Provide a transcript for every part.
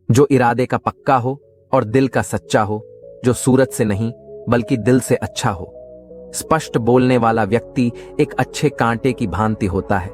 जो इरादे का पक्का हो और दिल का सच्चा हो, जो सूरत से नहीं बल्कि दिल से अच्छा हो। स्पष्ट बोलने वाला व्यक्ति एक अच्छे कांटे की भांति होता है।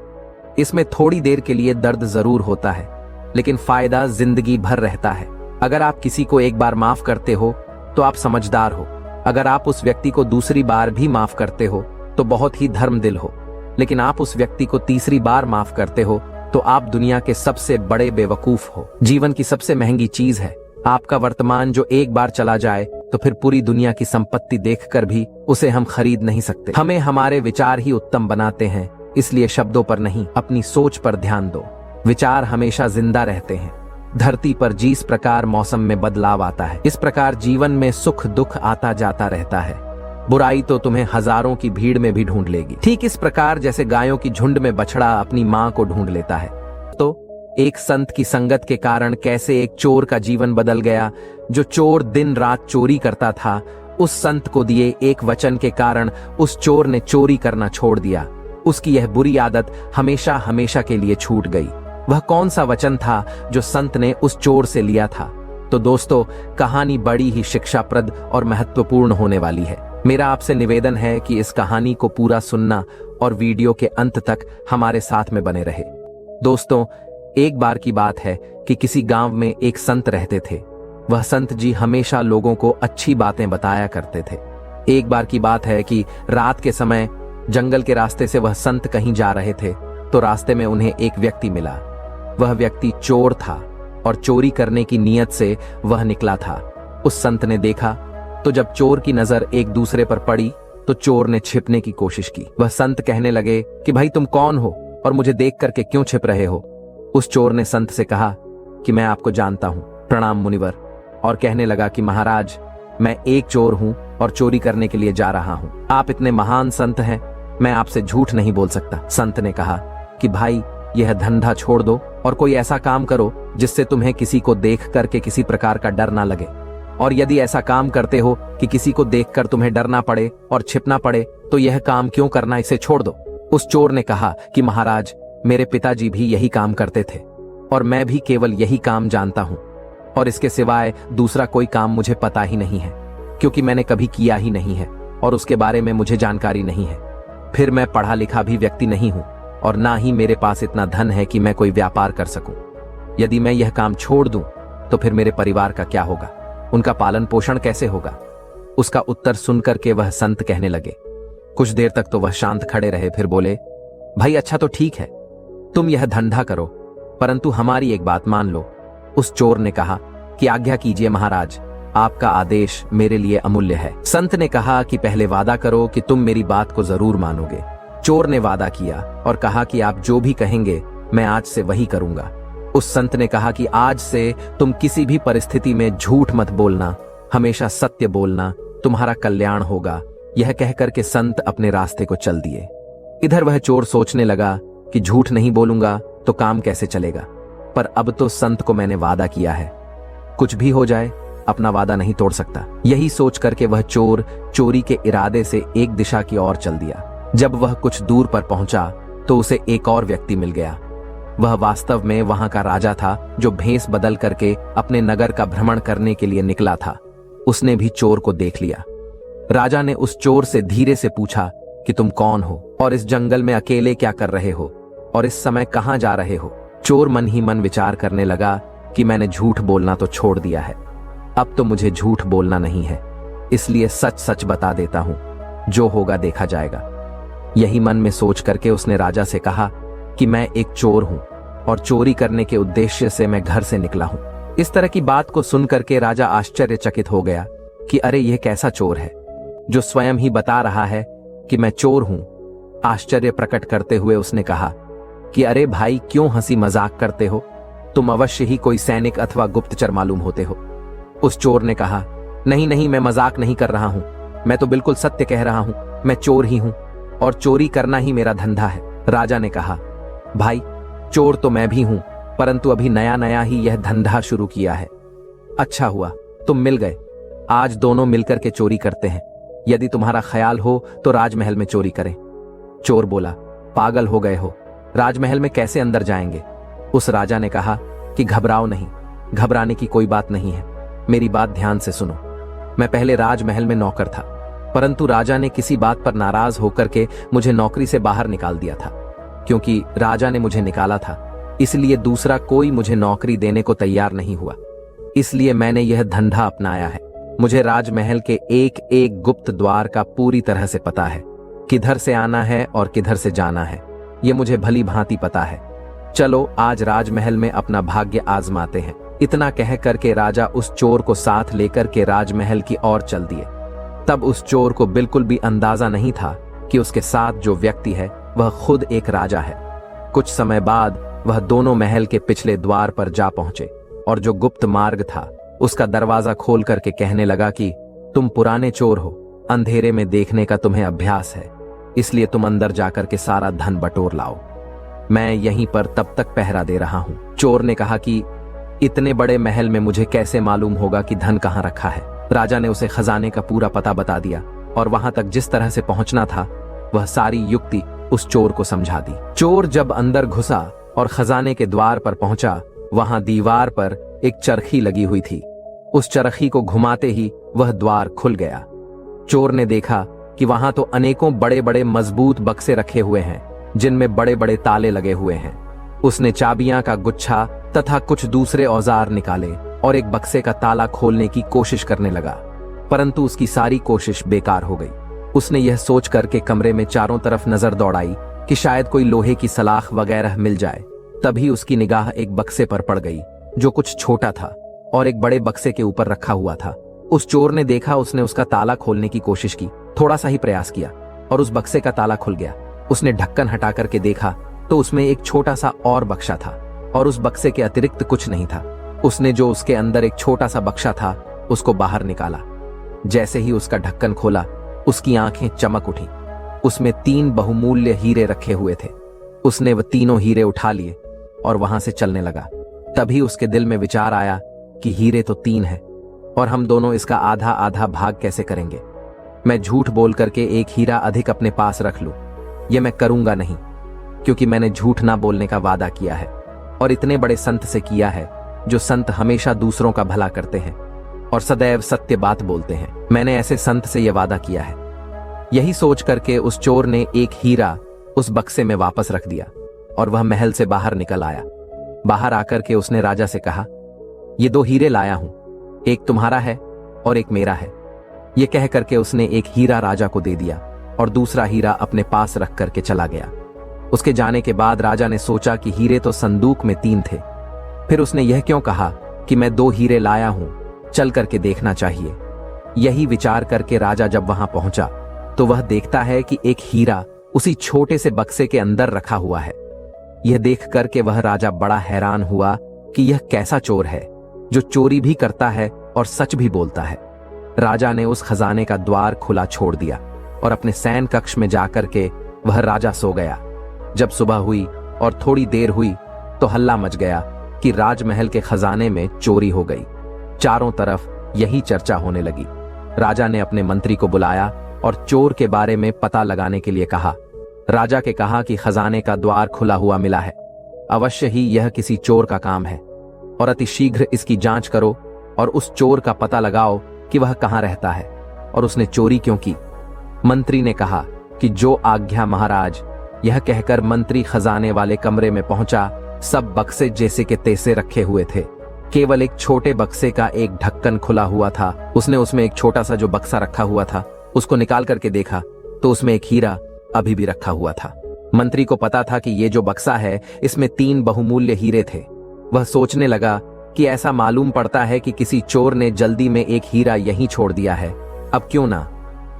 इसमें थोड़ी देर के लिए दर्द जरूर होता है, लेकिन फायदा जिंदगी भर रहता है। अगर आप किसी को एक बार माफ करते हो तो आप समझदार हो। अगर आप उस व्यक्ति को दूसरी बार भी माफ करते हो तो बहुत ही धर्मदिल हो। लेकिन आप उस व्यक्ति को तीसरी बार माफ करते हो तो आप दुनिया के सबसे बड़े बेवकूफ हो। जीवन की सबसे महंगी चीज है आपका वर्तमान, जो एक बार चला जाए तो फिर पूरी दुनिया की संपत्ति देखकर भी उसे हम खरीद नहीं सकते। हमें हमारे विचार ही उत्तम बनाते हैं, इसलिए शब्दों पर नहीं, अपनी सोच पर ध्यान दो। विचार हमेशा जिंदा रहते हैं। धरती पर जिस प्रकार मौसम में बदलाव आता है, इस प्रकार जीवन में सुख दुख आता जाता रहता है। बुराई तो तुम्हें हजारों की भीड़ में भी ढूंढ लेगी, ठीक इस प्रकार जैसे गायों की झुंड में बछड़ा अपनी मां को ढूंढ लेता है। तो एक संत की संगत के कारण कैसे एक चोर का जीवन बदल गया। जो चोर दिन रात चोरी करता था, उस संत को दिए एक वचन के कारण उस चोर ने चोरी करना छोड़ दिया। उसकी यह बुरी आदत हमेशा हमेशा के लिए छूट गई। वह कौन सा वचन था जो संत ने उस चोर से लिया था? तो दोस्तों, कहानी बड़ी ही शिक्षाप्रद और महत्वपूर्ण होने वाली है। मेरा आपसे निवेदन है कि इस कहानी को पूरा सुनना और वीडियो के अंत तक हमारे साथ में बने रहे। दोस्तों, एक बार की बात है कि किसी गांव में एक संत रहते थे। वह संत जी हमेशा लोगों को अच्छी बातें बताया करते थे। एक बार की बात है कि रात के समय जंगल के रास्ते से वह संत कहीं जा रहे थे तो रास्ते में उन्हें एक व्यक्ति मिला। वह व्यक्ति चोर था और चोरी करने की नीयत से वह निकला था। उस संत ने देखा तो जब चोर की नजर एक दूसरे पर पड़ी तो चोर ने छिपने की कोशिश की। वह संत कहने लगे कि भाई तुम कौन हो और मुझे देख करके क्यों छिप रहे हो? उस चोर ने संत से कहा कि मैं आपको जानता हूं, प्रणाम मुनिवर, और कहने लगा कि महाराज, मैं एक चोर हूं और चोरी करने के लिए जा रहा हूं। आप इतने महान संत हैं, मैं आपसे झूठ नहीं बोल सकता। संत ने कहा कि भाई, यह धंधा छोड़ दो और कोई ऐसा काम करो जिससे तुम्हें किसी को देख करके किसी प्रकार का डर ना लगे। और यदि ऐसा काम करते हो कि किसी को देखकर तुम्हें डरना पड़े और छिपना पड़े तो यह काम क्यों करना, इसे छोड़ दो। उस चोर ने कहा कि महाराज, मेरे पिताजी भी यही काम करते थे और मैं भी केवल यही काम जानता हूं और इसके सिवाय दूसरा कोई काम मुझे पता ही नहीं है, क्योंकि मैंने कभी किया ही नहीं है और उसके बारे में मुझे जानकारी नहीं है। फिर मैं पढ़ा लिखा भी व्यक्ति नहीं हूं और ना ही मेरे पास इतना धन है कि मैं कोई व्यापार कर सकूं। यदि मैं यह काम छोड़ दूं तो फिर मेरे परिवार का क्या होगा, उनका पालन पोषण कैसे होगा? उसका उत्तर सुनकर के वह संत कहने लगे। कुछ देर तक तो वह शांत खड़े रहे, फिर बोले, भाई अच्छा तो ठीक है, तुम यह धंधा करो, परंतु हमारी एक बात मान लो। उस चोर ने कहा कि आज्ञा कीजिए महाराज, आपका आदेश मेरे लिए अमूल्य है। संत ने कहा कि पहले वादा करो कि तुम मेरी बात को जरूर मानोगे। चोर ने वादा किया और कहा कि आप जो भी कहेंगे मैं आज से वही करूंगा। उस संत ने कहा कि आज से तुम किसी भी परिस्थिति में झूठ मत बोलना, हमेशा सत्य बोलना, तुम्हारा कल्याण होगा। यह कहकर के संत अपने रास्ते को चल दिए। इधर वह चोर सोचने लगा कि झूठ नहीं बोलूंगा तो काम कैसे चलेगा, पर अब तो संत को मैंने वादा किया है, कुछ भी हो जाए अपना वादा नहीं तोड़ सकता। यही सोच करके वह चोर चोरी के इरादे से एक दिशा की ओर चल दिया। जब वह कुछ दूर पर पहुंचा तो उसे एक और व्यक्ति मिल गया। वह वास्तव में वहां का राजा था, जो भेष बदल करके अपने नगर का भ्रमण करने के लिए निकला था। उसने भी चोर को देख लिया। राजा ने उस चोर से धीरे से पूछा कि तुम कौन हो और इस जंगल में अकेले क्या कर रहे हो और इस समय कहां जा रहे हो? चोर मन ही मन विचार करने लगा कि मैंने झूठ बोलना तो छोड़ दिया है, अब तो मुझे झूठ बोलना नहीं है, इसलिए सच सच बता देता हूं, जो होगा देखा जाएगा। यही मन में सोच करके उसने राजा से कहा कि मैं एक चोर हूं और चोरी करने के उद्देश्य से मैं घर से निकला हूं। इस तरह की बात को सुनकर के राजा आश्चर्यचकित हो गया कि अरे यह कैसा चोर है जो स्वयं ही बता रहा है कि मैं चोर हूं। आश्चर्य प्रकट करते हुए उसने कहा कि अरे भाई, क्यों हंसी मजाक करते हो? तुम अवश्य ही कोई सैनिक अथवा गुप्तचर मालूम होते हो। उस चोर ने कहा, नहीं नहीं, मैं मजाक नहीं कर रहा हूं, मैं तो बिल्कुल सत्य कह रहा हूं, मैं चोर ही हूं और चोरी करना ही मेरा धंधा है। राजा ने कहा, भाई चोर तो मैं भी हूं, परंतु अभी नया नया ही यह धंधा शुरू किया है। अच्छा हुआ तुम मिल गए, आज दोनों मिलकर के चोरी करते हैं। यदि तुम्हारा ख्याल हो तो राजमहल में चोरी करें। चोर बोला, पागल हो गए हो, राजमहल में कैसे अंदर जाएंगे? उस राजा ने कहा कि घबराओ नहीं, घबराने की कोई बात नहीं है। मेरी बात ध्यान से सुनो। मैं पहले राजमहल में नौकर था, परंतु राजा ने किसी बात पर नाराज होकर के मुझे नौकरी से बाहर निकाल दिया था। क्योंकि राजा ने मुझे निकाला था, इसलिए दूसरा कोई मुझे नौकरी देने को तैयार नहीं हुआ। इसलिए मैंने यह धंधा अपनाया है। मुझे राजमहल के एक एक गुप्त द्वार का पूरी तरह से पता है, किधर से आना है और किधर से जाना है, ये मुझे भली भांति पता है। चलो आज राजमहल में अपना भाग्य आजमाते हैं। इतना कह करके राजा उस चोर को साथ लेकर के राजमहल की ओर चल दिए। तब उस चोर को बिल्कुल भी अंदाजा नहीं था कि उसके साथ जो व्यक्ति है वह खुद एक राजा है। कुछ समय बाद वह दोनों महल के पिछले द्वार पर जा पहुंचे और जो गुप्त मार्ग था उसका दरवाजा खोल करके कहने लगा कि तुम पुराने चोर हो, अंधेरे में देखने का तुम्हें अभ्यास है, इसलिए तुम अंदर जाकर के सारा धन बटोर लाओ। मैं यहीं पर तब तक पहरा दे रहा हूं। चोर ने कहा कि इतने बड़े महल में मुझे कैसे मालूम होगा कि धन कहां रखा है। राजा ने उसे खजाने का पूरा पता बता दिया और वहां तक जिस तरह से पहुंचना था वह सारी युक्ति उस चोर को समझा दी। चोर जब अंदर घुसा और खजाने के द्वार पर पहुंचा, वहां दीवार पर एक चरखी लगी हुई थी। उस चरखी को घुमाते ही वह द्वार खुल गया। चोर ने देखा कि वहां तो अनेकों बड़े बड़े मजबूत बक्से रखे हुए हैं जिनमें बड़े बड़े ताले लगे हुए हैं। उसने चाबियां का गुच्छा तथा कुछ दूसरे औजार निकाले और एक बक्से का ताला खोलने की कोशिश करने लगा, परंतु उसकी सारी कोशिश बेकार हो गई। उसने यह सोच करके कमरे में चारों तरफ नजर दौड़ाई कि शायद कोई लोहे की सलाख वगैरह मिल जाए। तभी उसकी निगाह एक बक्से पर पड़ गई जो कुछ छोटा था और एक बड़े बक्से के ऊपर रखा हुआ था। उस चोर ने देखा, उसने उसका ताला खोलने की कोशिश की, थोड़ा सा ही प्रयास किया और उस बक्से का ताला खुल गया। उसने ढक्कन हटा करके देखा तो उसमें एक छोटा सा और बक्सा था और उस बक्से के अतिरिक्त कुछ नहीं था। उसने जो उसके अंदर एक छोटा सा बक्सा था उसको बाहर निकाला। जैसे ही उसका ढक्कन खोला, उसकी आंखें चमक उठी। उसमें 3 बहुमूल्य हीरे रखे हुए थे। उसने वह तीनों हीरे उठा लिए और वहां से चलने लगा। तभी उसके दिल में विचार आया कि हीरे तो 3 हैं और हम दोनों इसका आधा आधा भाग कैसे करेंगे। मैं झूठ बोल करके एक हीरा अधिक अपने पास रख लूं, यह मैं करूंगा नहीं, क्योंकि मैंने झूठ ना बोलने का वादा किया है और इतने बड़े संत से किया है जो संत हमेशा दूसरों का भला करते हैं और सदैव सत्य बात बोलते हैं। मैंने ऐसे संत से यह वादा किया है। यही सोच करके उस चोर ने एक हीरा उस बक्से में वापस रख दिया और वह महल से बाहर निकल आया। बाहर आकर के उसने राजा से कहा, ये 2 हीरे लाया हूं, एक तुम्हारा है और एक मेरा है। यह कह करके उसने एक हीरा राजा को दे दिया और दूसरा हीरा अपने पास रख करके चला गया। उसके जाने के बाद राजा ने सोचा कि हीरे तो संदूक में 3 थे, फिर उसने यह क्यों कहा कि मैं 2 हीरे लाया हूं, चल करके देखना चाहिए। यही विचार करके राजा जब वहां पहुंचा तो वह देखता है कि एक हीरा उसी छोटे से बक्से के अंदर रखा हुआ है। यह देख करके वह राजा बड़ा हैरान हुआ कि यह कैसा चोर है जो चोरी भी करता है और सच भी बोलता है। राजा ने उस खजाने का द्वार खुला छोड़ दिया और अपने सैन कक्ष में जाकर के वह राजा सो गया। जब सुबह हुई और थोड़ी देर हुई तो हल्ला मच गया कि राजमहल के खजाने में चोरी हो गई। चारों तरफ यही चर्चा होने लगी। राजा ने अपने मंत्री को बुलाया और चोर के बारे में पता लगाने के लिए कहा। राजा के कहा कि खजाने का द्वार खुला हुआ मिला है, अवश्य ही यह किसी चोर का काम है और अति शीघ्र इसकी जांच करो और उस चोर का पता लगाओ कि वह कहां रहता है और उसने चोरी क्यों की। मंत्री ने कहा कि जो आज्ञा महाराज। यह कहकर मंत्री खजाने वाले कमरे में पहुंचा। सब बक्से जैसे के तैसे रखे हुए थे, केवल एक छोटे बक्से का एक ढक्कन खुला हुआ था। उसने उसमें एक छोटा सा जो बक्सा रखा हुआ था उसको निकाल करके देखा तो उसमें एक हीरा अभी भी रखा हुआ था। मंत्री को पता था कि ये जो बक्सा है इसमें 3 बहुमूल्य हीरे थे। वह सोचने लगा कि ऐसा मालूम पड़ता है कि किसी चोर ने जल्दी में एक हीरा यहीं छोड़ दिया है। अब क्यों ना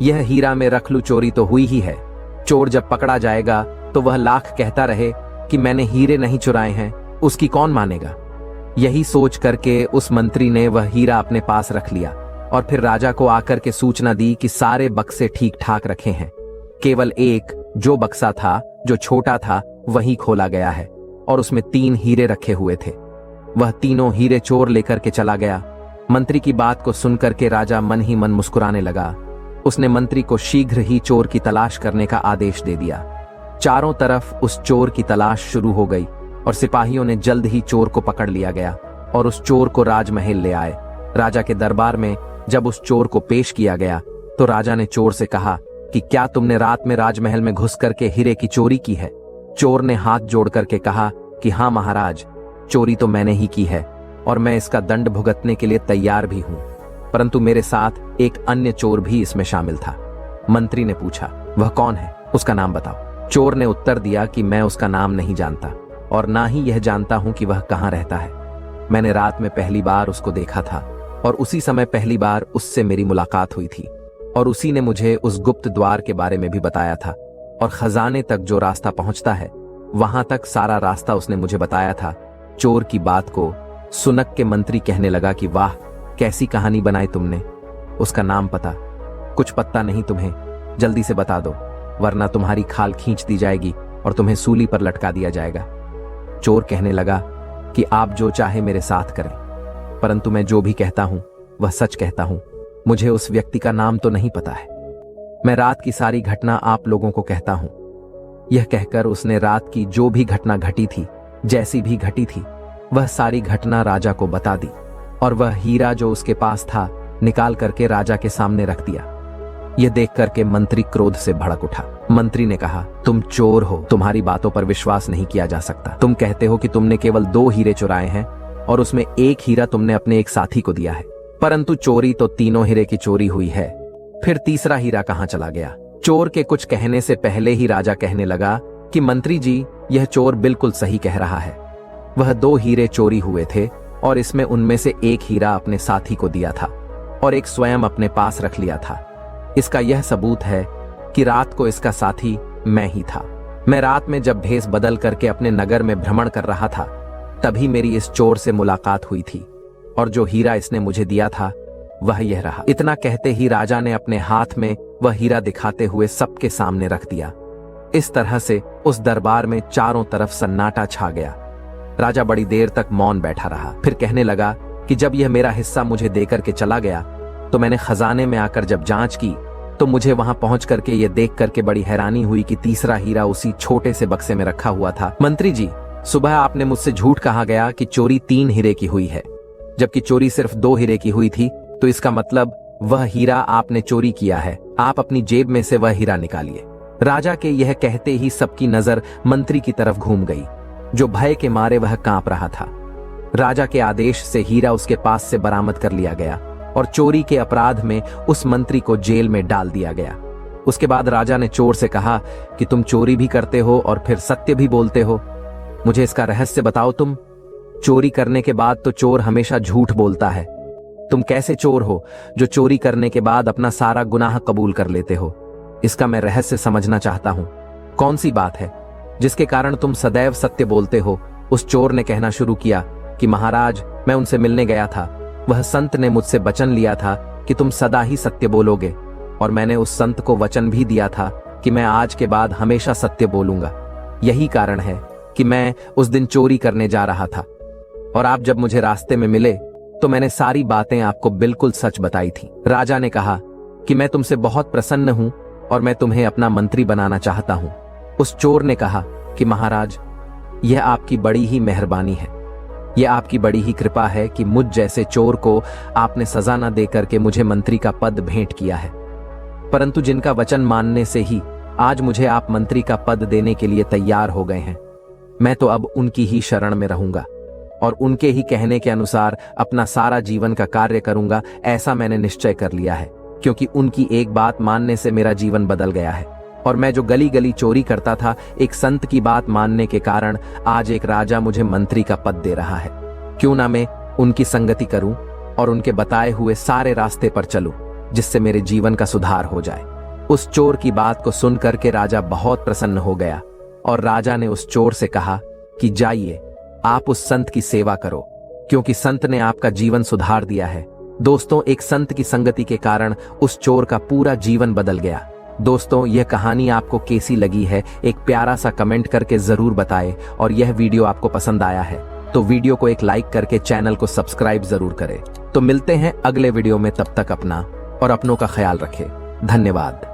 यह हीरा में रख लूं, चोरी तो हुई ही है। चोर जब पकड़ा जाएगा तो वह लाख कहता रहे कि मैंने हीरे नहीं चुराए हैं, उसकी कौन मानेगा। यही सोच करके उस मंत्री ने वह हीरा अपने पास रख लिया और फिर राजा को आकर के सूचना दी कि सारे बक्से ठीक ठाक रखे हैं, केवल एक जो बक्सा था जो छोटा था वही खोला गया है और उसमें 3 हीरे रखे हुए थे। वह तीनों हीरे चोर लेकर के चला गया। मंत्री की बात को सुनकर के राजा मन ही मन मुस्कुराने लगा। उसने मंत्री को शीघ्र ही चोर की तलाश करने का आदेश दे दिया। चारों तरफ उस चोर की तलाश शुरू हो गई और सिपाहियों ने जल्द ही चोर को पकड़ लिया गया। और उस चोर को राजमहल ले आए। राजा के दरबार में जब उस चोर को पेश किया गया तो राजा ने चोर से कहा कि क्या तुमने रात में राजमहल में घुस करके हीरे की चोरी की है? चोर ने हाथ जोड़ करके कहा कि हाँ महाराज, चोरी तो मैंने ही की है और मैं इसका दंड भुगतने के लिए तैयार भी हूं, परंतु मेरे साथ एक अन्य चोर भी इसमें शामिल था। मंत्री ने पूछा, वह कौन है? उसका नाम बताओ। चोर ने उत्तर दिया कि मैं उसका नाम नहीं जानता और ना ही यह जानता हूं कि वह कहां रहता है। मैंने रात में पहली बार उसको देखा था और उसी समय पहली बार उससे मेरी मुलाकात हुई थी और उसी ने मुझे उस गुप्त द्वार के बारे में भी बताया था और खजाने तक जो रास्ता पहुंचता है वहां तक सारा रास्ता उसने मुझे बताया था। चोर की बात को सुनक के मंत्री कहने लगा कि वाह, कैसी कहानी बनाई तुमने। उसका नाम पता कुछ पता नहीं तुम्हें? जल्दी से बता दो, वरना तुम्हारी खाल खींच दी जाएगी और तुम्हें सूली पर लटका दिया जाएगा। चोर कहने लगा कि आप जो चाहे मेरे साथ करें, परंतु मैं जो भी कहता हूं वह सच कहता हूं। मुझे उस व्यक्ति का नाम तो नहीं पता है। मैं रात की सारी घटना आप लोगों को कहता हूं। यह कहकर उसने रात की जो भी घटना घटी थी, जैसी भी घटी थी, वह सारी घटना राजा को बता दी और वह हीरा जो उसके पास था निकाल करके राजा के सामने रख दिया। यह देख करके मंत्री क्रोध से भड़क उठा। मंत्री ने कहा, तुम चोर हो, तुम्हारी बातों पर विश्वास नहीं किया जा सकता। तुम कहते हो कि तुमने केवल 2 हीरे चुराए हैं और उसमें एक हीरा तुमने अपने एक साथी को दिया है, परंतु चोरी तो 3 हीरे की चोरी हुई है। फिर तीसरा हीरा कहां चला गया? चोर के कुछ कहने से पहले ही राजा कहने लगा कि मंत्री जी, यह चोर बिल्कुल सही कह रहा है। वह 2 हीरे चोरी हुए थे और इसमें उनमें से एक हीरा अपने साथी को दिया था और एक स्वयं अपने पास रख लिया था। इसका यह सबूत है कि रात को इसका साथी मैं ही था। मैं रात में जब भेष बदल करके अपने नगर में भ्रमण कर रहा था, तभी मेरी इस चोर से मुलाकात हुई थी और जो हीरा इसने मुझे दिया था वह यह रहा। इतना कहते ही राजा ने अपने हाथ में वह हीरा दिखाते हुए सबके सामने रख दिया। इस तरह से उस दरबार में चारों तरफ सन्नाटा छा गया। राजा बड़ी देर तक मौन बैठा रहा, फिर कहने लगा कि जब यह मेरा हिस्सा मुझे देकर के चला गया तो मैंने खजाने में आकर जब जांच की तो मुझे वहां पहुंच करके यह देख करके बड़ी हैरानी हुई कि तीसरा हीरा उसी छोटे से बक्से में रखा हुआ था। मंत्री जी, सुबह आपने मुझसे झूठ कहा गया कि चोरी 3 हीरे की हुई है, जबकि चोरी सिर्फ 2 हीरे की हुई थी, तो इसका मतलब वह हीरा आपने चोरी किया है। आप अपनी जेब में से वह हीरा निकालिए। राजा के यह कहते ही सबकी नजर मंत्री की तरफ घूम गई, जो भय के मारे वह कांप रहा था। राजा के आदेश से हीरा उसके पास से बरामद कर लिया गया और चोरी के अपराध में उस मंत्री को जेल में डाल दिया गया। उसके बाद राजा ने चोर से कहा कि तुम चोरी भी करते हो और फिर सत्य भी बोलते हो। मुझे इसका रहस्य बताओ। तुम चोरी करने के बाद तो चोर हमेशा झूठ बोलता है। तुम कैसे चोर हो जो चोरी करने के बाद अपना सारा गुनाह कबूल कर लेते हो? इसका मैं रहस्य समझना चाहता हूं। कौन सी बात है जिसके कारण तुम सदैव सत्य बोलते हो? उस चोर ने कहना शुरू किया कि महाराज, मैं उनसे मिलने गया था। वह संत ने मुझसे वचन लिया था कि तुम सदा ही सत्य बोलोगे और मैंने उस संत को वचन भी दिया था कि मैं आज के बाद हमेशा सत्य बोलूंगा। यही कारण है कि मैं उस दिन चोरी करने जा रहा था और आप जब मुझे रास्ते में मिले तो मैंने सारी बातें आपको बिल्कुल सच बताई थी। राजा ने कहा कि मैं तुमसे बहुत प्रसन्न हूं और मैं तुम्हें अपना मंत्री बनाना चाहता हूं। उस चोर ने कहा कि महाराज, यह आपकी बड़ी ही मेहरबानी है, यह आपकी बड़ी ही कृपा है कि मुझ जैसे चोर को आपने सजा न देकर के मुझे मंत्री का पद भेंट किया है, परंतु जिनका वचन मानने से ही आज मुझे आप मंत्री का पद देने के लिए तैयार हो गए हैं, मैं तो अब उनकी ही शरण में रहूंगा और उनके ही कहने के अनुसार अपना सारा जीवन का कार्य करूंगा। ऐसा मैंने निश्चय कर लिया है, क्योंकि उनकी एक बात मानने से मेरा जीवन बदल गया है और मैं जो गली गली चोरी करता था, एक संत की बात मानने के कारण आज एक राजा मुझे मंत्री का पद दे रहा है। क्यों ना मैं उनकी संगति करूं और उनके बताए हुए सारे रास्ते पर चलूं, जिससे मेरे जीवन का सुधार हो जाए। उस चोर की बात को सुन करके राजा बहुत प्रसन्न हो गया और राजा ने उस चोर से कहा कि जाइए, आप उस संत की सेवा करो, क्योंकि संत ने आपका जीवन सुधार दिया है। दोस्तों, एक संत की संगति के कारण उस चोर का पूरा जीवन बदल गया। दोस्तों, यह कहानी आपको कैसी लगी है, एक प्यारा सा कमेंट करके जरूर बताएं और यह वीडियो आपको पसंद आया है तो वीडियो को एक लाइक करके चैनल को सब्सक्राइब जरूर करें। तो मिलते हैं अगले वीडियो में, तब तक अपना और अपनों का ख्याल रखें। धन्यवाद।